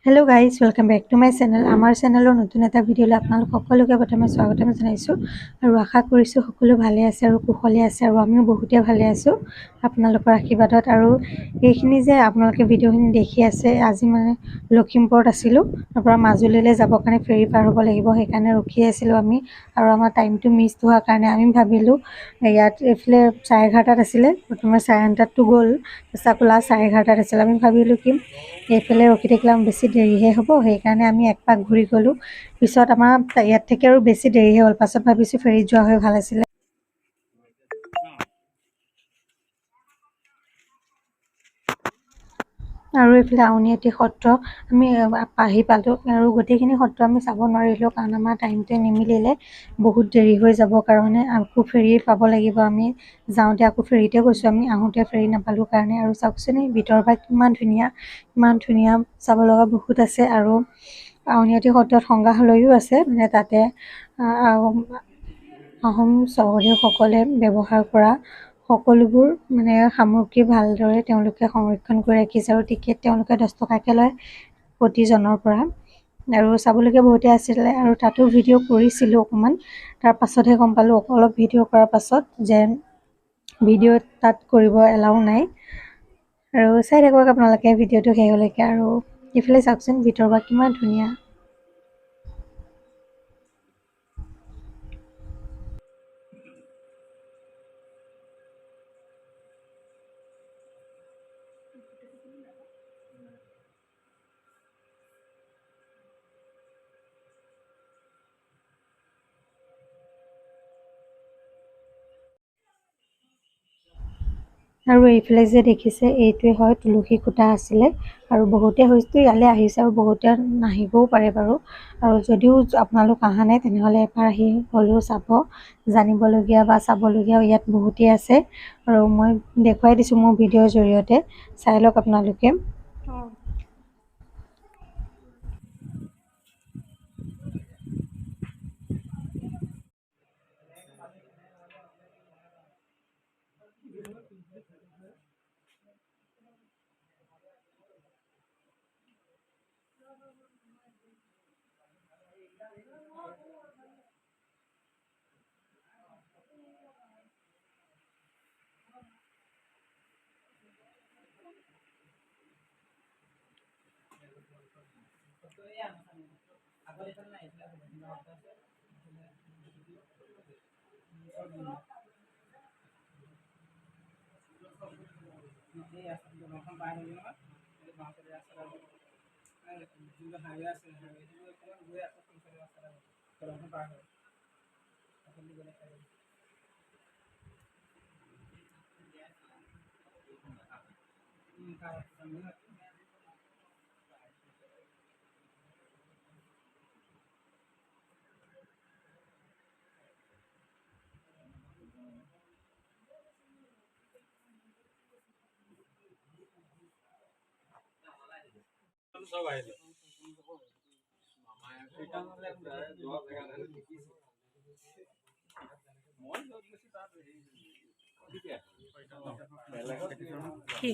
Hello' guys welcome back to my channel. আমাৰ চেনেলৰ নতুন এটা ভিডিঅ'লৈ আপোনালোক সকলোকে প্ৰথমে স্বাগতম জনাইছোঁ আৰু আশা কৰিছোঁ সকলো ভালে আছে আৰু কুশলে আছে আৰু আমিও বহুতে ভালে আছোঁ আপোনালোকৰ আশীৰ্বাদত। আৰু এইখিনি যে আপোনালোকে ভিডিঅ'খিনি দেখি আছে, আজি মানে লখিমপুৰত আছিলোঁ, তাৰপৰা মাজুলীলৈ যাবৰ কাৰণে ফেৰী পাৰ হ'ব লাগিব, সেইকাৰণে ৰখি আছিলোঁ আমি। আৰু আমাৰ টাইমটো মিছ হোৱাৰ কাৰণে আমি ভাবিলোঁ ইয়াত এইফালে 11:30 আছিলে, প্ৰথমে 9:30টো গ'ল, তাৰপিছত আকৌ লাষ্ট 11:30 আছিলে। আমি ভাবিলোঁ কি এইফালে ৰখি থাকিলে বেছি দেৰিহে হ'ব, সেইকাৰণে আমি এক পাক ঘূৰি গ'লোঁ। পিছত আমাৰ ইয়াত থাকি আৰু বেছি দেৰিহে হ'ল, পাছত ভাবিছোঁ ফেৰীত যোৱা হৈ ভাল আছিলে। আৰু এইফালে আউনীআটী সত্ৰ আমি আহি পালোঁ, আৰু গোটেইখিনি সত্ৰ আমি চাব নোৱাৰিলোঁ কাৰণ আমাৰ টাইমটোৱে নিমিলিলে, বহুত দেৰি হৈ যাব কাৰণে। আকৌ ফেৰী পাব লাগিব, আমি যাওঁতে আকৌ ফেৰীতে গৈছোঁ, আমি আহোঁতে ফেৰী নাপালোঁ কাৰণে। আৰু চাওকচোন এই ভিতৰৰ পৰা কিমান ধুনীয়া, ইমান ধুনীয়া, চাব লগা বহুত আছে। আৰু আউনীআটী সত্ৰত সংগ্ৰহালয়ো আছে, মানে তাতে আহোম স্বৰ্গদেউসকলে ব্যৱহাৰ কৰা সকলোবোৰ মানে সামগ্ৰী ভালদৰে তেওঁলোকে সংৰক্ষণ কৰি ৰাখিছে। আৰু টিকেট তেওঁলোকে 10 টকাকৈ লয় প্ৰতিজনৰ পৰা। আৰু চাবলগীয়া বহুতে আছিলে, আৰু তাতো ভিডিঅ' কৰিছিলোঁ অকণমান। তাৰ পাছতহে গম পালোঁ, অলপ ভিডিঅ' কৰাৰ পাছত, যে ভিডিঅ' তাত কৰিব এলাউ নাই। আৰু চাই থাকক আপোনালোকে ভিডিঅ'টো শেষলৈকে। আৰু এইফালে চাওকচোন ভিতৰৰ পৰা কিমান ধুনীয়া। আৰু এইফালে যে দেখিছে, এইটোৱে হয় তুলসী খুঁটা আছিলে। আৰু বহুতে হয়তো ইয়ালৈ আহিছে আৰু বহুতে নাহিবও পাৰে বাৰু। আৰু যদিও আপোনালোক অহা নাই তেনেহ'লে এবাৰ আহি হ'লেও চাব, জানিবলগীয়া বা চাবলগীয়াও ইয়াত বহুতেই আছে। আৰু মই দেখুৱাই দিছোঁ মোৰ ভিডিঅ'ৰ জৰিয়তে, চাই লওক আপোনালোকে। কি